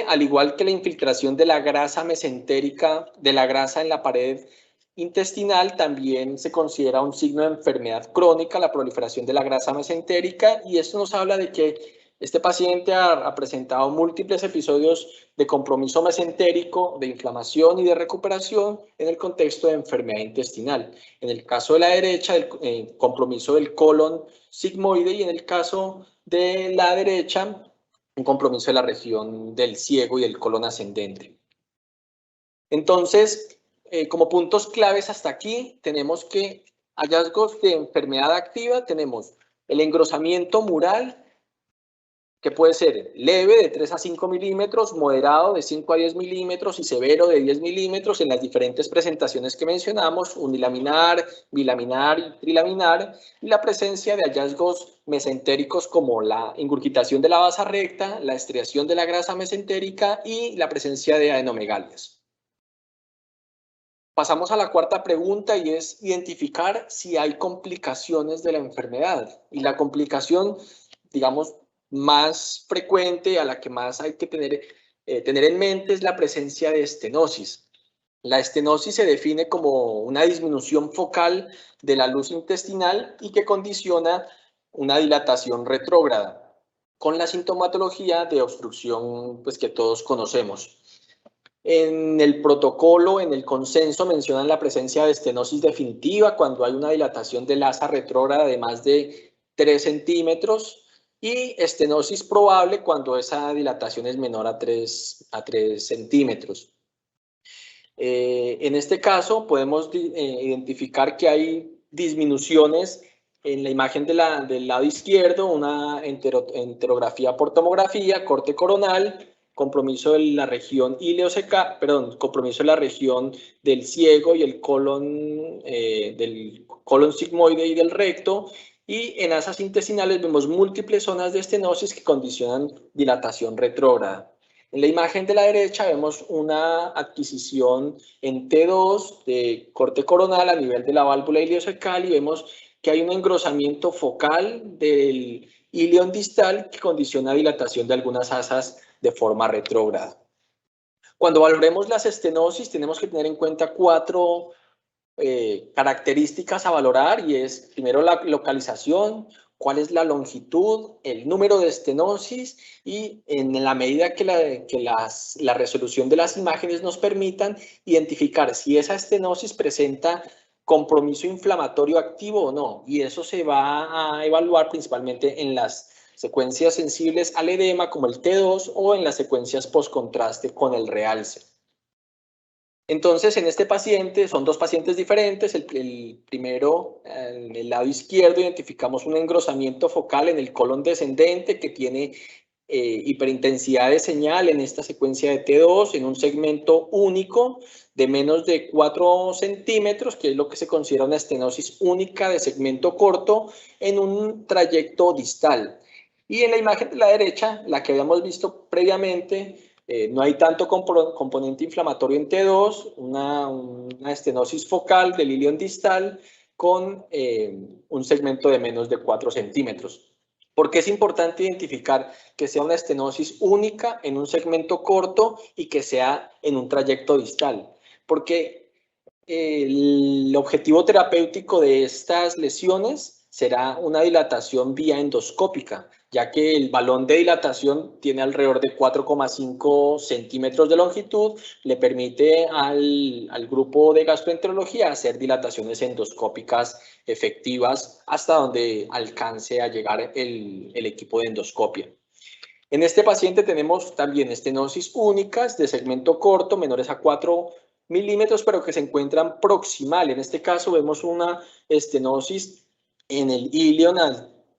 Al igual que la infiltración de la grasa mesentérica, de la grasa en la pared intestinal, también se considera un signo de enfermedad crónica, la proliferación de la grasa mesentérica, y esto nos habla de que este paciente ha presentado múltiples episodios de compromiso mesentérico, de inflamación y de recuperación en el contexto de enfermedad intestinal. En el caso de la derecha, el compromiso del colon sigmoide, y en el caso de la derecha, un compromiso de la región del ciego y del colon ascendente. Entonces, como puntos claves hasta aquí, tenemos que hallazgos de enfermedad activa, tenemos el engrosamiento mural, que puede ser leve de 3 a 5 milímetros, moderado de 5 a 10 milímetros y severo de 10 milímetros en las diferentes presentaciones que mencionamos, unilaminar, bilaminar y trilaminar, y la presencia de hallazgos mesentéricos como la ingurgitación de la basa recta, la estriación de la grasa mesentérica y la presencia de adenomegalias. Pasamos a la cuarta pregunta, y es identificar si hay complicaciones de la enfermedad. Y la complicación, digamos, más frecuente, a la que más hay que tener en mente, es la presencia de estenosis. La estenosis se define como una disminución focal de la luz intestinal y que condiciona una dilatación retrógrada, con la sintomatología de obstrucción pues, que todos conocemos. En el protocolo, en el consenso, mencionan la presencia de estenosis definitiva cuando hay una dilatación del asa retrógrada de más de 3 centímetros y estenosis probable cuando esa dilatación es menor a 3 centímetros. En este caso, podemos identificar que hay disminuciones en la imagen del lado izquierdo, una enterografía por tomografía, corte coronal, compromiso de la región ileocecal, compromiso de la región del ciego y el colon, del colon sigmoide y del recto, y en asas intestinales vemos múltiples zonas de estenosis que condicionan dilatación retrógrada. En la imagen de la derecha vemos una adquisición en T2 de corte coronal a nivel de la válvula ileocecal y vemos que hay un engrosamiento focal del ilion distal que condiciona dilatación de algunas asas de forma retrógrada. Cuando valoremos las estenosis tenemos que tener en cuenta 4 características a valorar, y es primero la localización, cuál es la longitud, el número de estenosis, y en la medida que la resolución de las imágenes nos permitan identificar si esa estenosis presenta compromiso inflamatorio activo o no, y eso se va a evaluar principalmente en las secuencias sensibles al edema como el T2 o en las secuencias post-contraste con el realce. Entonces, en este paciente, son 2 pacientes diferentes. El primero, en el lado izquierdo, identificamos un engrosamiento focal en el colon descendente que tiene hiperintensidad de señal en esta secuencia de T2 en un segmento único de menos de 4 centímetros, que es lo que se considera una estenosis única de segmento corto en un trayecto distal. Y en la imagen de la derecha, la que habíamos visto previamente, no hay tanto componente inflamatorio en T2, una estenosis focal del ilion distal con un segmento de menos de 4 centímetros. ¿Por qué es importante identificar que sea una estenosis única en un segmento corto y que sea en un trayecto distal? Porque el objetivo terapéutico de estas lesiones será una dilatación vía endoscópica, ya que el balón de dilatación tiene alrededor de 4,5 centímetros de longitud, le permite al grupo de gastroenterología hacer dilataciones endoscópicas efectivas hasta donde alcance a llegar el equipo de endoscopia. En este paciente tenemos también estenosis únicas de segmento corto, menores a 4 milímetros, pero que se encuentran proximal. En este caso vemos una estenosis en el ilion,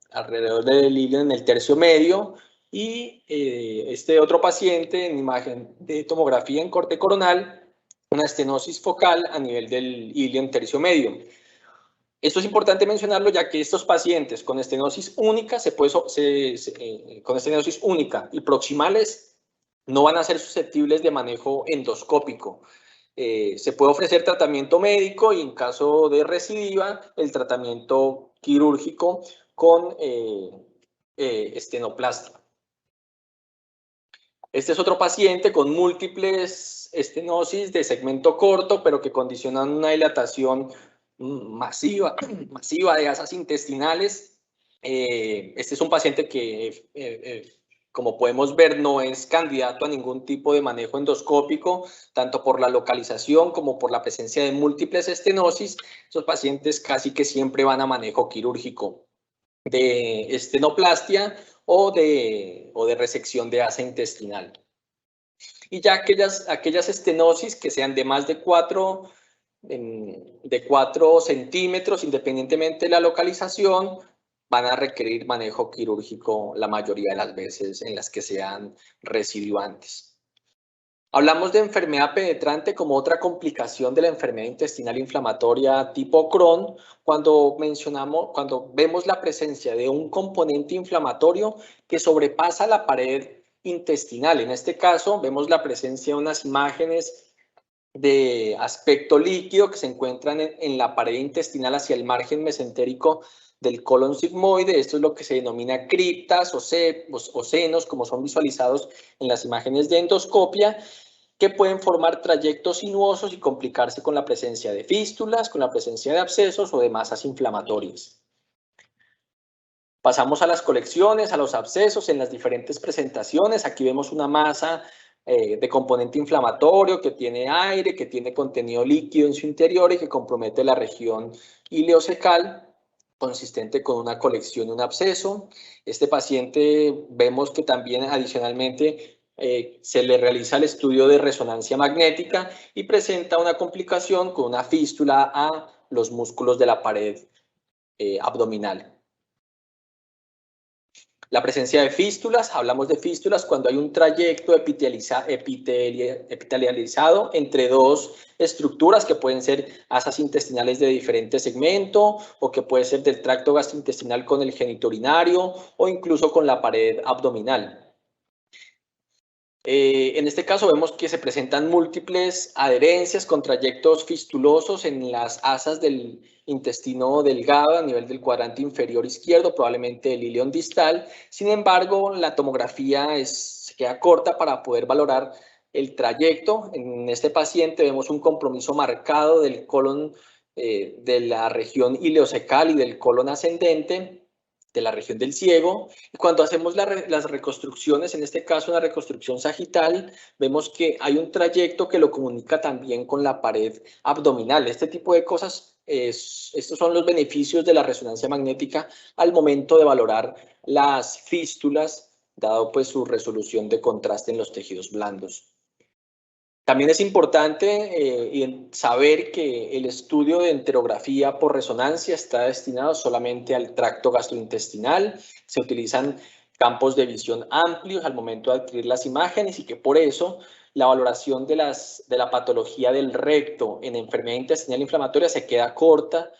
alrededor del ilion en el tercio medio, y este otro paciente en imagen de tomografía en corte coronal, una estenosis focal a nivel del ilion tercio medio. Esto es importante mencionarlo ya que estos pacientes con estenosis única, con estenosis única y proximales no van a ser susceptibles de manejo endoscópico. Se puede ofrecer tratamiento médico y en caso de recidiva, el tratamiento quirúrgico con estenoplastia. Este es otro paciente con múltiples estenosis de segmento corto, pero que condicionan una dilatación masiva de asas intestinales. Este es un paciente que, como podemos ver, no es candidato a ningún tipo de manejo endoscópico, tanto por la localización como por la presencia de múltiples estenosis. Esos pacientes casi que siempre van a manejo quirúrgico de estenoplastia o de resección de asa intestinal. Y ya aquellas estenosis que sean de más de 4 centímetros, independientemente de la localización, van a requerir manejo quirúrgico la mayoría de las veces en las que sean recidivantes. Hablamos de enfermedad penetrante como otra complicación de la enfermedad intestinal inflamatoria tipo Crohn, cuando vemos la presencia de un componente inflamatorio que sobrepasa la pared intestinal. En este caso, vemos la presencia de unas imágenes de aspecto líquido que se encuentran en la pared intestinal hacia el margen mesentérico del colon sigmoide. Esto es lo que se denomina criptas o senos, como son visualizados en las imágenes de endoscopia, que pueden formar trayectos sinuosos y complicarse con la presencia de fístulas, con la presencia de abscesos o de masas inflamatorias. Pasamos a las colecciones, a los abscesos en las diferentes presentaciones. Aquí vemos una masa de componente inflamatorio que tiene aire, que tiene contenido líquido en su interior y que compromete la región ileocecal, consistente con una colección y un absceso. Este paciente vemos que también adicionalmente se le realiza el estudio de resonancia magnética y presenta una complicación con una fístula a los músculos de la pared abdominal. La presencia de fístulas, hablamos de fístulas cuando hay un trayecto epitelializado entre dos estructuras que pueden ser asas intestinales de diferente segmento o que puede ser del tracto gastrointestinal con el genitourinario o incluso con la pared abdominal. En este caso vemos que se presentan múltiples adherencias con trayectos fistulosos en las asas del intestino delgado a nivel del cuadrante inferior izquierdo, probablemente el ilion distal. Sin embargo, la tomografía se queda corta para poder valorar el trayecto. En este paciente vemos un compromiso marcado del colon de la región ileocecal y del colon ascendente, de la región del ciego. Y cuando hacemos las reconstrucciones, en este caso una reconstrucción sagital, vemos que hay un trayecto que lo comunica también con la pared abdominal. Este tipo de cosas, estos son los beneficios de la resonancia magnética al momento de valorar las fístulas, dado pues su resolución de contraste en los tejidos blandos. También es importante saber que el estudio de enterografía por resonancia está destinado solamente al tracto gastrointestinal. Se utilizan campos de visión amplios al momento de adquirir las imágenes y que por eso la valoración de la patología del recto en enfermedad intestinal inflamatoria se queda corta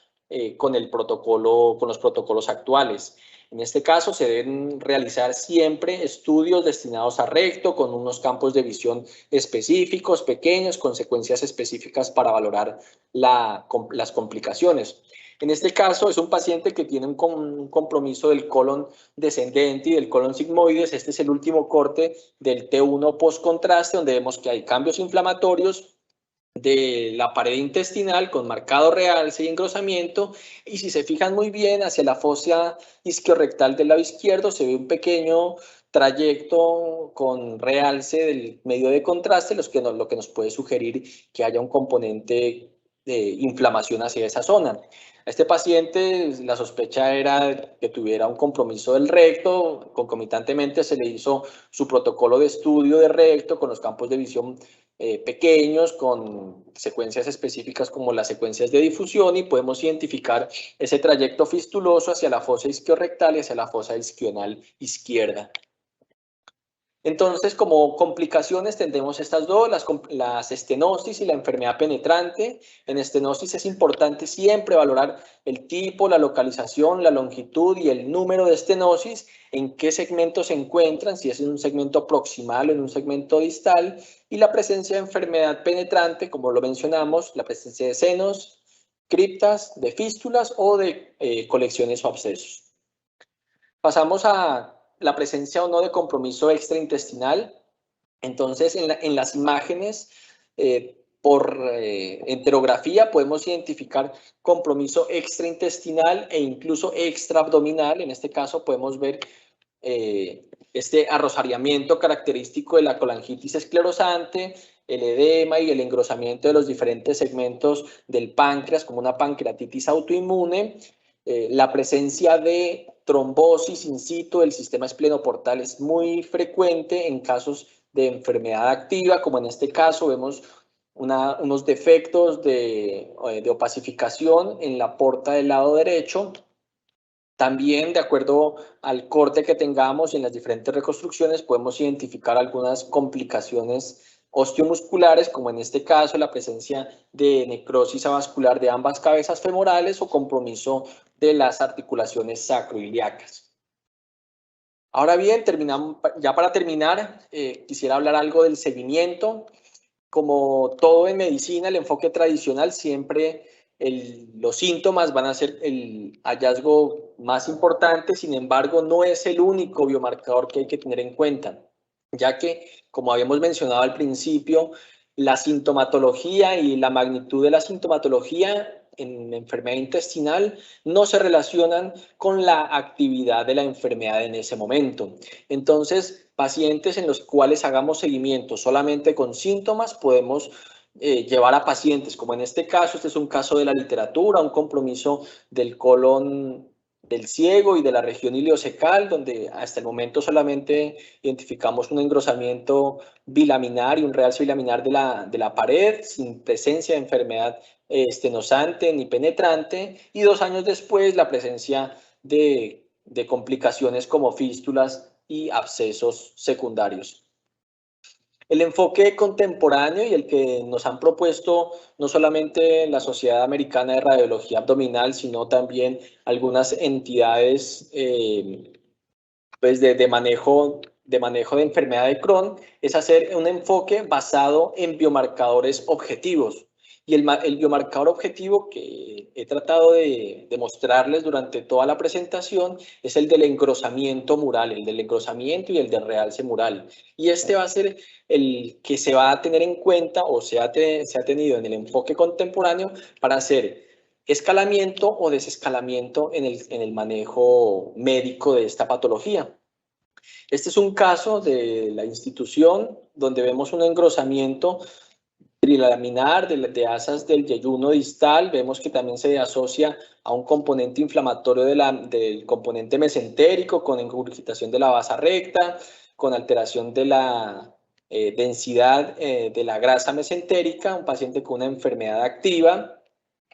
con los protocolos actuales. En este caso se deben realizar siempre estudios destinados a recto con unos campos de visión específicos, pequeños, con secuencias específicas para valorar las complicaciones. En este caso es un paciente que tiene un compromiso del colon descendente y del colon sigmoides. Este es el último corte del T1 post-contraste, donde vemos que hay cambios inflamatorios de la pared intestinal con marcado realce y engrosamiento, y si se fijan muy bien hacia la fosa isquiorrectal del lado izquierdo se ve un pequeño trayecto con realce del medio de contraste, lo que nos puede sugerir que haya un componente de inflamación hacia esa zona. A este paciente la sospecha era que tuviera un compromiso del recto, concomitantemente se le hizo su protocolo de estudio de recto con los campos de visión pequeños, con secuencias específicas como las secuencias de difusión, y podemos identificar ese trayecto fistuloso hacia la fosa isquiorrectal y hacia la fosa isquional izquierda. Entonces, como complicaciones tendremos estas dos, las estenosis y la enfermedad penetrante. En estenosis es importante siempre valorar el tipo, la localización, la longitud y el número de estenosis, en qué segmento se encuentran, si es en un segmento proximal o en un segmento distal, y la presencia de enfermedad penetrante, como lo mencionamos, la presencia de senos, criptas, de fístulas o de colecciones o abscesos. Pasamos a la presencia o no de compromiso extraintestinal. Entonces, en las imágenes por enterografía podemos identificar compromiso extraintestinal e incluso extraabdominal. En este caso podemos ver este arrosariamiento característico de la colangitis esclerosante, el edema y el engrosamiento de los diferentes segmentos del páncreas como una pancreatitis autoinmune. La presencia de trombosis in situ del sistema esplenoportal es muy frecuente en casos de enfermedad activa, como en este caso vemos unos defectos de opacificación en la porta del lado derecho. También, de acuerdo al corte que tengamos en las diferentes reconstrucciones, podemos identificar algunas complicaciones osteomusculares, como en este caso la presencia de necrosis avascular de ambas cabezas femorales o compromiso de las articulaciones sacroiliacas. Ahora bien, ya para terminar, quisiera hablar algo del seguimiento. Como todo en medicina, el enfoque tradicional siempre los síntomas van a ser el hallazgo más importante, sin embargo, no es el único biomarcador que hay que tener en cuenta, ya que, como habíamos mencionado al principio, la sintomatología y la magnitud de la sintomatología en enfermedad intestinal no se relacionan con la actividad de la enfermedad en ese momento. Entonces, pacientes en los cuales hagamos seguimiento solamente con síntomas, podemos llevar a pacientes, como en este caso, este es un caso de la literatura, un compromiso del colon del ciego y de la región iliocecal, donde hasta el momento solamente identificamos un engrosamiento bilaminar y un realce bilaminar de la pared, sin presencia de enfermedad estenosante ni penetrante, y 2 años después la presencia de complicaciones como fístulas y abscesos secundarios. El enfoque contemporáneo y el que nos han propuesto no solamente la Sociedad Americana de Radiología Abdominal, sino también algunas entidades pues de manejo de enfermedad de Crohn, es hacer un enfoque basado en biomarcadores objetivos. Y el biomarcador objetivo que he tratado de mostrarles durante toda la presentación es el del engrosamiento mural, el del engrosamiento y el del realce mural. Y este va a ser el que se va a tener en cuenta o se ha tenido en el enfoque contemporáneo para hacer escalamiento o desescalamiento en el manejo médico de esta patología. Este es un caso de la institución donde vemos un engrosamiento trilaminar de asas del yeyuno distal. Vemos que también se asocia a un componente inflamatorio del componente mesentérico con engurgitación de la basa recta, con alteración de la densidad de la grasa mesentérica, un paciente con una enfermedad activa,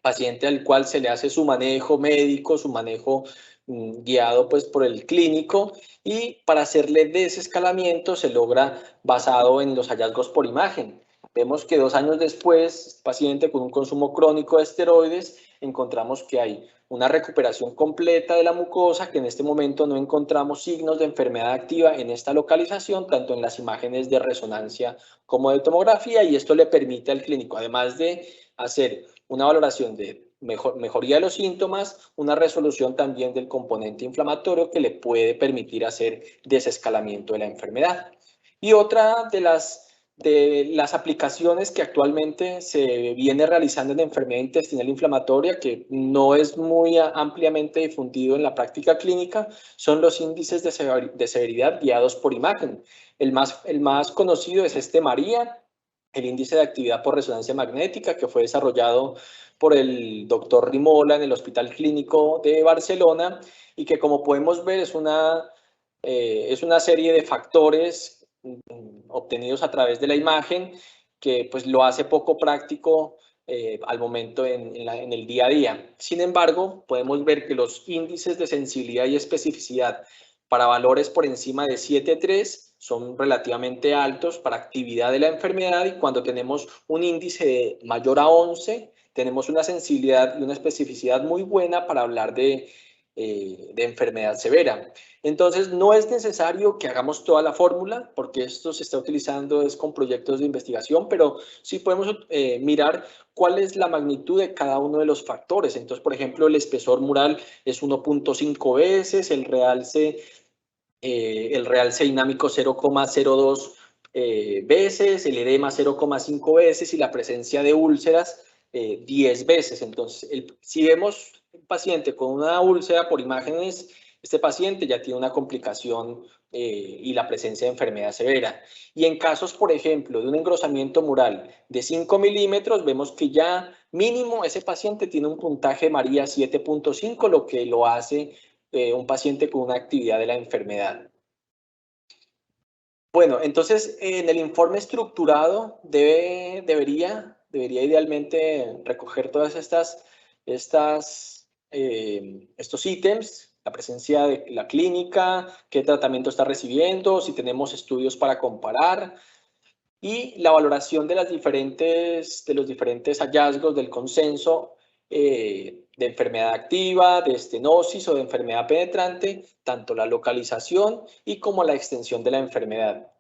paciente al cual se le hace su manejo médico, su manejo guiado pues por el clínico, y para hacerle desescalamiento se logra basado en los hallazgos por imagen. Vemos que 2 años después, paciente con un consumo crónico de esteroides, encontramos que hay una recuperación completa de la mucosa, que en este momento no encontramos signos de enfermedad activa en esta localización, tanto en las imágenes de resonancia como de tomografía, y esto le permite al clínico, además de hacer una valoración de mejoría de los síntomas, una resolución también del componente inflamatorio que le puede permitir hacer desescalamiento de la enfermedad. Y otra de las de las aplicaciones que actualmente se viene realizando en enfermedad intestinal inflamatoria, que no es muy ampliamente difundido en la práctica clínica, son los índices de severidad guiados por imagen. El más conocido es este María, el índice de actividad por resonancia magnética, que fue desarrollado por el doctor Rimola en el Hospital Clínico de Barcelona, y que, como podemos ver, es una serie de factores obtenidos a través de la imagen que pues lo hace poco práctico al momento en el día a día. Sin embargo, podemos ver que los índices de sensibilidad y especificidad para valores por encima de 7,3 son relativamente altos para actividad de la enfermedad, y cuando tenemos un índice mayor a 11, tenemos una sensibilidad y una especificidad muy buena para hablar de enfermedad severa. Entonces, no es necesario que hagamos toda la fórmula, porque esto se está utilizando es con proyectos de investigación, pero sí podemos mirar cuál es la magnitud de cada uno de los factores. Entonces, por ejemplo, el espesor mural es 1.5 veces, el realce dinámico 0,02 veces, el edema 0,5 veces y la presencia de úlceras 10 veces. Entonces, si vemos un paciente con una úlcera por imágenes, este paciente ya tiene una complicación y la presencia de enfermedad severa. Y en casos, por ejemplo, de un engrosamiento mural de 5 milímetros, vemos que ya mínimo ese paciente tiene un puntaje María 7.5, lo que lo hace un paciente con una actividad de la enfermedad. Bueno, entonces en el informe estructurado debería idealmente recoger todas estos ítems: la presencia de la clínica, qué tratamiento está recibiendo, si tenemos estudios para comparar, y la valoración de los diferentes hallazgos del consenso de enfermedad activa, de estenosis o de enfermedad penetrante, tanto la localización y como la extensión de la enfermedad.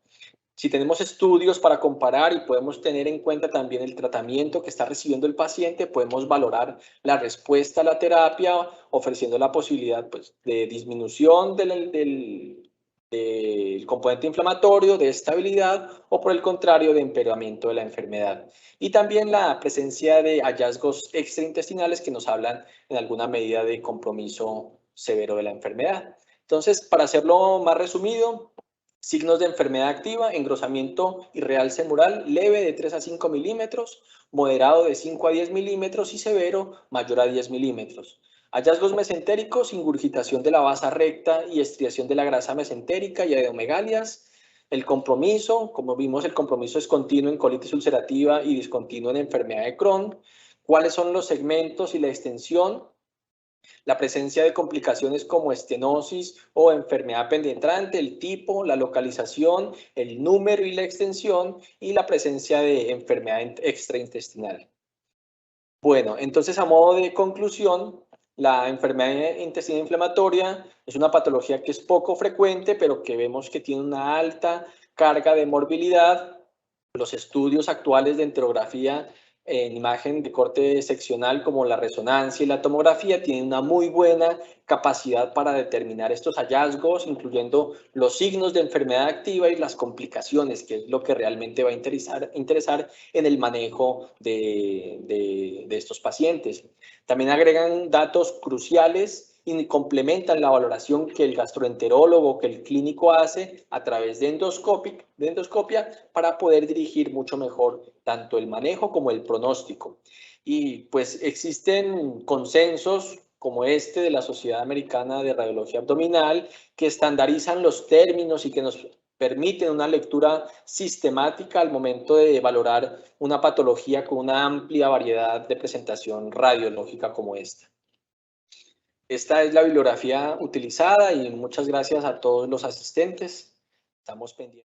Si tenemos estudios para comparar y podemos tener en cuenta también el tratamiento que está recibiendo el paciente, podemos valorar la respuesta a la terapia, ofreciendo la posibilidad pues, de disminución del componente inflamatorio, de estabilidad, o por el contrario, de empeoramiento de la enfermedad. Y también la presencia de hallazgos extraintestinales que nos hablan en alguna medida de compromiso severo de la enfermedad. Entonces, para hacerlo más resumido, signos de enfermedad activa: engrosamiento y realce mural leve de 3 a 5 milímetros, moderado de 5 a 10 milímetros y severo mayor a 10 milímetros. Hallazgos mesentéricos: ingurgitación de la basa recta y estriación de la grasa mesentérica y adenomegalias. El compromiso, como vimos, el compromiso es continuo en colitis ulcerativa y discontinuo en enfermedad de Crohn. ¿Cuáles son los segmentos y la extensión? La presencia de complicaciones como estenosis o enfermedad penetrante, el tipo, la localización, el número y la extensión, y la presencia de enfermedad extraintestinal. Bueno, entonces, a modo de conclusión, la enfermedad intestinal inflamatoria es una patología que es poco frecuente, pero que vemos que tiene una alta carga de morbilidad. Los estudios actuales de enterografía en imagen de corte seccional, como la resonancia y la tomografía, tienen una muy buena capacidad para determinar estos hallazgos, incluyendo los signos de enfermedad activa y las complicaciones, que es lo que realmente va a interesar en el manejo de estos pacientes. También agregan datos cruciales y complementan la valoración que el gastroenterólogo, que el clínico hace a través de endoscopia, para poder dirigir mucho mejor tanto el manejo como el pronóstico. Y pues existen consensos como este de la Sociedad Americana de Radiología Abdominal, que estandarizan los términos y que nos permiten una lectura sistemática al momento de valorar una patología con una amplia variedad de presentación radiológica como esta. Esta es la bibliografía utilizada, y muchas gracias a todos los asistentes. Estamos pendientes.